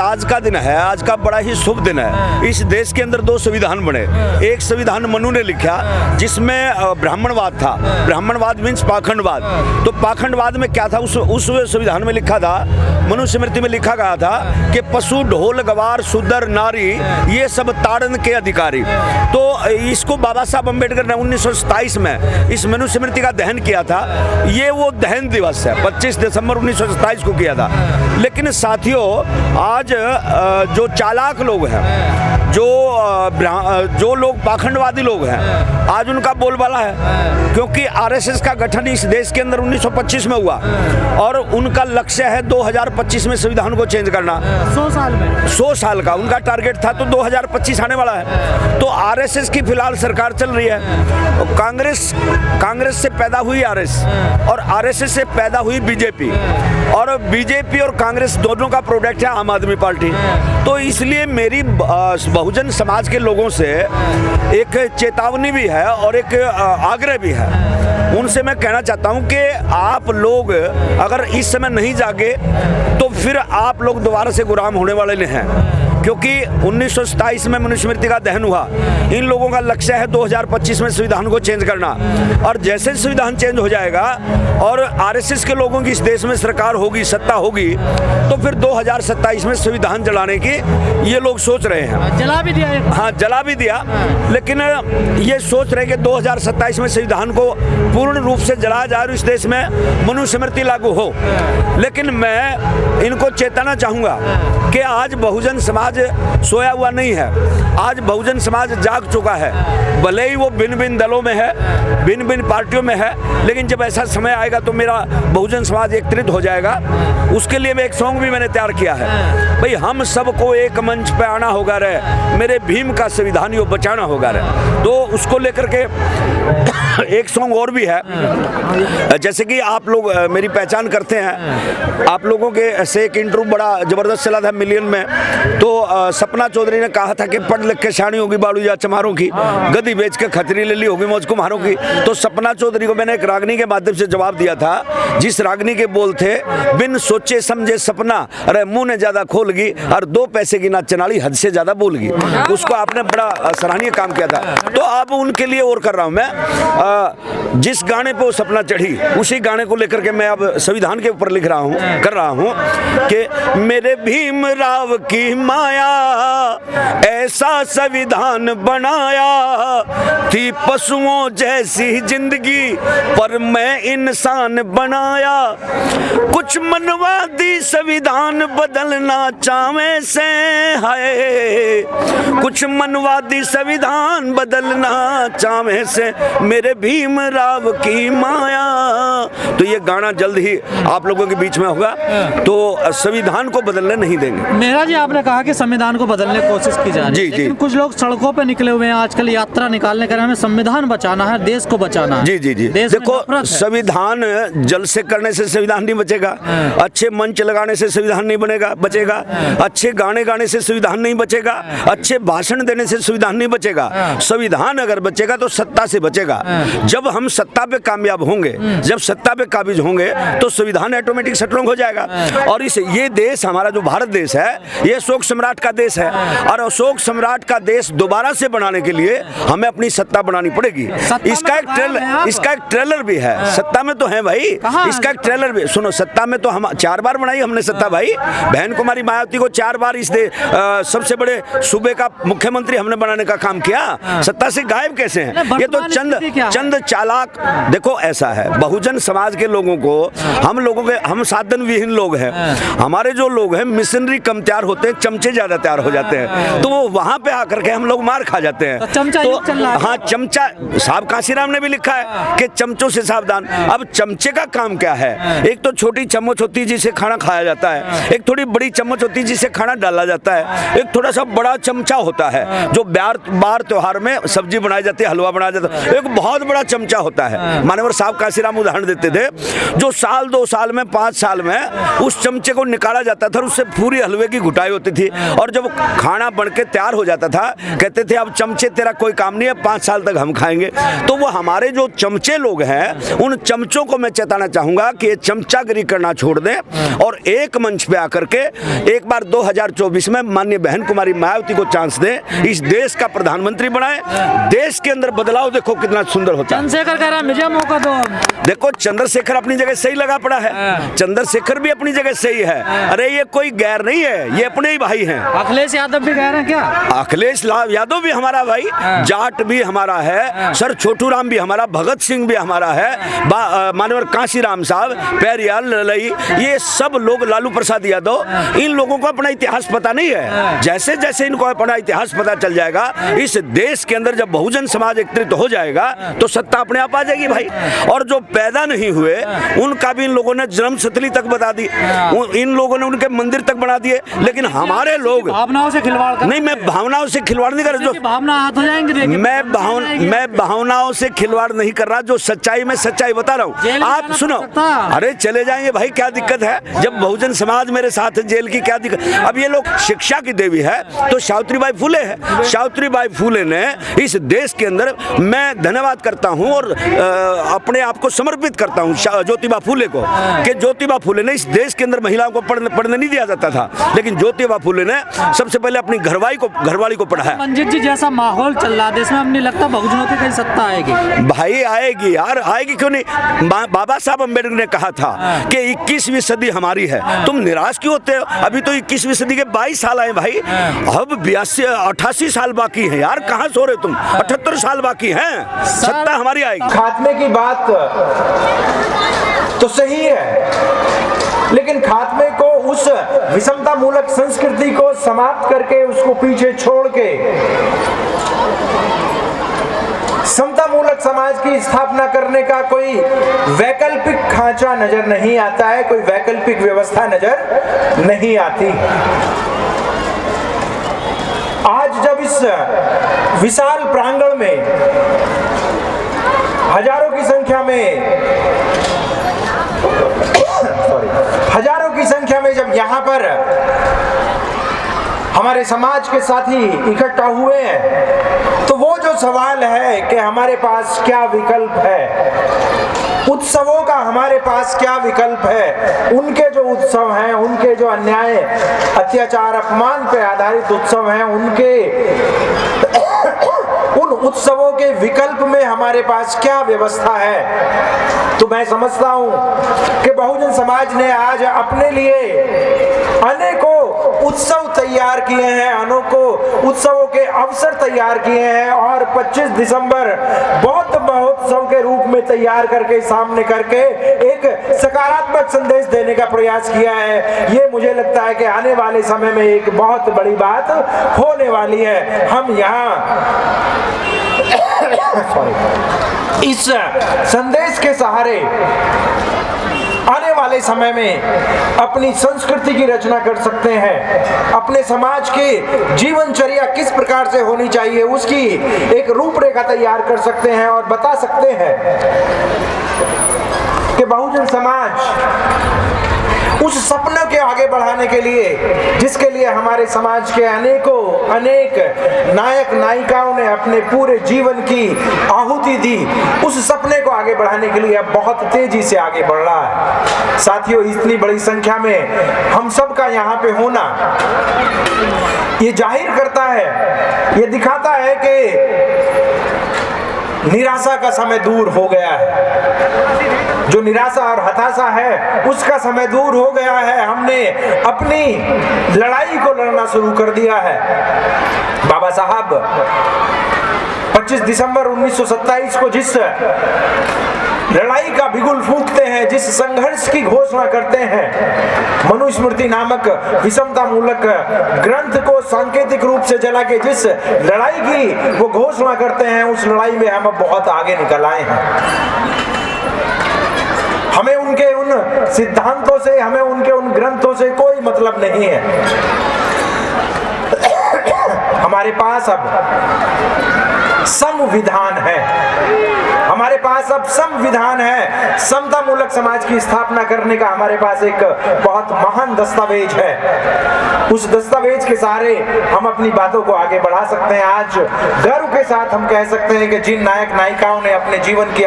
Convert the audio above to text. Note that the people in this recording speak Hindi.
आज का दिन है, आज का बड़ा ही शुभ दिन है। इस देश के अंदर 2 संविधान बने। एक संविधान मनु ने लिखा जिसमें ब्राह्मणवाद था, ब्राह्मणवाद मीन्स पाखंडवाद। तो पाखंडवाद में क्या था, उस संविधान में लिखा था, मनुस्मृति में लिखा गया था कि पशु, ढोल, गवार, शूद्र, नारी ये सब ताड़न के अधिकारी। तो इसको बाबा साहब अम्बेडकर ने 1927 में इस मनुस्मृति का दहन किया था। ये वो दहन दिवस है, 25 दिसंबर 1927 को किया था। लेकिन साथियों, आज जो चालाक लोग हैं, जो लोग पाखंडवादी लोग हैं, आज उनका बोलबाला है, क्योंकि आरएसएस का गठन इस देश के अंदर 1925 में हुआ और उनका लक्ष्य है 2025 में संविधान को चेंज करना। 100 साल का उनका टारगेट था, तो 2025 आने वाला है। तो आरएसएस की फिलहाल सरकार चल रही है। कांग्रेस से पैदा हुई आरएसएस और आरएसएस से पैदा हुई बीजेपी, और बीजेपी और कांग्रेस दोनों का प्रोडक्ट है आम आदमी पार्टी। तो इसलिए मेरी बहुजन समाज के लोगों से एक चेतावनी भी है और एक आग्रह भी है। उनसे मैं कहना चाहता हूं कि आप लोग अगर इस समय नहीं जागे तो फिर आप लोग दोबारा से गुलाम होने वाले हैं, क्योंकि 1927 में मनुस्मृति का दहन हुआ। इन लोगों का लक्ष्य है 2025 में संविधान को चेंज करना, और जैसे संविधान चेंज हो जाएगा और आरएसएस के लोगों की इस देश में सरकार होगी, सत्ता होगी, तो फिर 2027 में संविधान जलाने की ये लोग सोच रहे हैं। जला भी दिया। हाँ, जला भी दिया, लेकिन ये सोच रहे कि 2027 में संविधान को पूर्ण रूप से जलाया जाए और इस देश में मनुस्मृति लागू हो। लेकिन मैं इनको चेताना चाहूँगा कि आज बहुजन समाज सोया हुआ नहीं है। आज बहुजन समाज जाग चुका है। भले ही वो भिन्न भिन्न दलों में है, भिन्न भिन्न पार्टियों में है, लेकिन जब ऐसा समय आएगा तो मेरा बहुजन समाज एकत्रित हो जाएगा। उसके लिए मैं एक सॉन्ग भी मैंने तैयार किया है, भाई हम सबको एक मंच पे आना होगा रे, मेरे भीम का संविधान यो बचाना होगा रे। तो उसको लेकर के एक सॉन्ग और भी है, जैसे कि आप लोग मेरी पहचान करते हैं। आप लोगों के से एक इंटरव्यू बड़ा जबरदस्त चला था मिलियन में। तो सपना चौधरी ने कहा था कि पढ़ लिख के शानी होगी बाड़ू या चमारों की, गदी बेच के खतरी ले ली होगी मौज कुम्हारों की। तो सपना चौधरी को मैंने एक रागनी के माध्यम से जवाब दिया था, जिस रागनी के बोल थे, बिन सोचे समझे सपना, अरे मुंह ने ज्यादा खोल गई और 2 पैसे की ना चनाली हद से ज्यादा बोल गई। उसको आपने बड़ा सराहनीय काम किया था। तो अब उनके लिए और कर रहा हूं मैं, जिस गाने पे वो सपना चढ़ी उसी गाने को लेकर के मैं अब संविधान के ऊपर लिख रहा हूं, कर रहा हूं कि मेरे भीम राव की माया ऐसा संविधान बनाया, थी पशुओं जैसी जिंदगी पर मैं इंसान बनाया। कुछ मनवादी संविधान बदलना चाहे से है, कुछ मनवादी संविधान बदलना चाहे से मेरे भीम राव की माया। तो ये गाना जल्द ही आप लोगों के बीच में होगा। तो संविधान को बदलने नहीं देंगे। मेरा जी, आपने कहा कि संविधान को बदलने की कोशिश की जा रही है, लेकिन कुछ लोग सड़कों पे निकले हुए हैं आजकल यात्रा निकालने का, हमें संविधान बचाना है, देश को बचाना है। जी जी जी, देखो संविधान जल से करने से संविधान नहीं बचेगा, अच्छे मंच लगाने से संविधान नहीं बचेगा, अच्छे गाने गाने से संविधान नहीं बचेगा, अच्छे भाषण देने से संविधान नहीं बचेगा। संविधान अगर बचेगा तो सत्ता से बचेगा। जब हम सत्ता पे कामयाब होंगे, जब सत्ता पे काबिज होंगे, तो संविधान ऑटोमेटिक स्ट्रांग हो जाएगा। और ये देश हमारा जो भारत देश है, ये अशोक सम्राट का देश है, और अशोक सम्राट का देश दोबारा से बनाने के लिए हमें अपनी सत्ता बनानी पड़ेगी। इसका एक ट्रेलर भी है। सत्ता में तो है भाई, इसका एक ट्रेलर भी सुनो। सत्ता में तो हम 4 बार बनाई हमने सत्ता भाई। बहन कुमारी मायावती को 4 बार इस सबसे बड़े सूबे का मुख्यमंत्री हमने बनाने का काम किया। सत्ता से गायब कैसे हैं? ये तो चंद चालाक। देखो ऐसा है, बहुजन समाज के लोगों को, हम साधन विहीन लोग हैं। हमारे जो लोग हैं मिशनरी कम तैयार होते हैं, चमचे ज्यादा तैयार हो जाते हैं। तो वो वहां पे आकर के हम लोग मार खा जाते हैं। तो हाँ, चमचा साहब काशीराम ने भी लिखा है कि चमचों से सावधान। अब चमचे का काम क्या है? एक तो छोटी चम्मच होती है जिसे खाना खाया जाता है, एक थोड़ी बड़ी चम्मच होती है जिसे खाना डाला जाता है, एक थोड़ा सा बड़ा चमचा होता है जो बार त्योहार में सब्जी बनाई जाती है, हलवा बनाया जाता है, एक बहुत बड़ा चमचा होता है। मानवर साहब काशीराम उदाहरण देते थे, जो साल 2 साल में 5 साल में उस चमचे को निकाला जाता था और उससे पूरी हलवे की घुटाई होती थी, और जब खाना बन के तैयार हो जाता था कहते थे अब चमचे तेरा कोई काम नहीं है, 5 साल तक हम खाएंगे। तो वो हमारे जो चमचे लोग हैं उन चमचों को मैं चेताना चाहूंगा कि ये चमचागिरी करना छोड़ दें और एक मंच पे आकर के एक बार 2024 में माननीय बहन कुमारी मायावती को चांस दें, इस देश का प्रधानमंत्री बनाएं, देश के अंदर बदलाव देखो कितना सुंदर होता है। चंद्रशेखर कह रहा है मुझे मौका दो। देखो चंद्रशेखर अपनी जगह सही लगा पड़ा है, चंद्रशेखर भी अपनी जगह सही है। अरे ये कोई गैर नहीं है, ये अपने ही भाई हैं। अखिलेश यादव भी कह रहे हैं क्या? अखिलेश यादव भी हमारा भाई, जाट भी हमारा है, सर छोटू राम भी हमारा, भगत सिंह भी हमारा है, मानवर कांशीराम साहब, पेरियाल ललई, ये सब लोग, लालू प्रसाद यादव, इन लोगों को अपना इतिहास पता नहीं है। जैसे जैसे इनको अपना इतिहास पता चल जाएगा, इस देश के अंदर जब बहुजन समाज एकत्रित हो जाएगा तो सत्ता अपने आप आ जाएगी भाई। और जो पैदा नहीं हुए उनका भी इन लोगों ने जन्मस्थली तक बता दी, इन लोगों ने उनके मंदिर तक बना दिए, लेकिन हमारे लोग भावनाओं से खिलवाड़ कर नहीं, मैं भावनाओं से खिलवाड़ नहीं कर रहा, जो भावना हाथ हो जाएंगे, मैं भावनाओं से खिलवाड़ नहीं कर रहा, जो सच्चाई में सच्चाई बता रहा हूँ। आप सुनो, अरे चले जाएंगे भाई, क्या दिक्कत है? जब बहुजन समाज मेरे साथ है, जेल की क्या दिक्कत? अब ये लोग शिक्षा की देवी है तो सावित्रीबाई फुले है, सावित्रीबाई फुले ने इस देश के अंदर, मैं धन्यवाद करता हूं और अपने आप को समर्पित करता हूं ज्योतिबा फुले को, कि ज्योतिबा फुले ने इस देश के अंदर महिलाओं को पढ़ने नहीं दिया जाता था, लेकिन ज्योतिबा फुले ने सबसे पहले अपनी घरवाली को पढ़ाया। मंजित जी जैसा माहौल चल रहा है देश में, हमें नहीं लगता बहुजनों की कहीं सत्ता आएगी? भाई आएगी यार, आएगी क्यों नहीं? बाबा साहब अम्बेडकर ने कहा था कि 21वीं सदी हमारी है। तुम निराश क्यों होते हो? अभी तो 21वीं सदी के 22 साल आए भाई, अब 88 साल बाकी है यार, कहाँ सो रहे तुम? 78 साल बाकी हैं, सत्ता हमारी आएगी। खात्मे की बात तो सही है, लेकिन खात्मे को, उस विषमता मूलक संस्कृति को समाप्त करके, उसको पीछे छोड़ के समता मूलक समाज की स्थापना करने का कोई वैकल्पिक खांचा नजर नहीं आता है, कोई वैकल्पिक व्यवस्था नजर नहीं आती। आज जब इस विशाल प्रांगण में हजारों की संख्या में जब यहाँ पर हमारे समाज के साथी इकट्ठा हुए हैं, तो वो जो सवाल है कि हमारे पास क्या विकल्प है, उत्सवों का हमारे पास क्या विकल्प है, उनके जो उत्सव हैं, उनके जो अन्याय, अत्याचार, अपमान पे आधारित उत्सव हैं, उन उत्सवों के विकल्प में हमारे पास क्या व्यवस्था है। तो मैं समझता हूं कि बहुजन समाज ने आज अपने लिए अनेकों उत्सव तैयार किए हैं, अनेकों उत्सवों के अवसर तैयार किए हैं, और 25 दिसंबर बौद्ध महोत्सव के रूप में तैयार करके, सामने करके एक सकारात्मक संदेश देने का प्रयास किया है। ये मुझे लगता है कि आने वाले समय में एक बहुत बड़ी बात होने वाली है। हम यहाँ इस संदेश के सहारे आने वाले समय में अपनी संस्कृति की रचना कर सकते हैं, अपने समाज की जीवनचर्या किस प्रकार से होनी चाहिए उसकी एक रूपरेखा तैयार कर सकते हैं, और बता सकते हैं कि बहुजन समाज उस सपने के आगे बढ़ाने के लिए, जिसके लिए हमारे समाज के अनेक नायक नायिकाओं ने अपने पूरे जीवन की आहुति दी, उस सपने को आगे बढ़ाने के लिए अब बहुत तेजी से आगे बढ़ रहा है। साथियों, इतनी बड़ी संख्या में हम सब का यहाँ पे होना ये जाहिर करता है, ये दिखाता है कि निराशा का समय दूर हो गया है। जो निराशा और हताशा है उसका समय दूर हो गया है। हमने अपनी लड़ाई को लड़ना शुरू कर दिया है। बाबा साहब 25 दिसंबर 1927 को जिस लड़ाई का बिगुल फूंकते हैं, जिस संघर्ष की घोषणा करते हैं, मनुस्मृति नामक विषमता मूलक ग्रंथ को सांकेतिक रूप से जला के जिस लड़ाई की वो घोषणा करते हैं, उस लड़ाई में हम बहुत आगे निकल आए हैं। हमें उनके उन सिद्धांतों से, हमें उनके उन ग्रंथों से कोई मतलब नहीं है। हमारे पास अब संविधान है। हमारे पास अब संविधान है। समता मूलक समाज की स्थापना करने का हमारे पास एक बहुत महान दस्तावेज है। उस दस्तावेज के सहारे हम अपनी बातों को आगे बढ़ा सकते हैं। आज गर्व के साथ हम कह सकते हैं कि जिन नायक नायिकाओं ने अपने जीवन की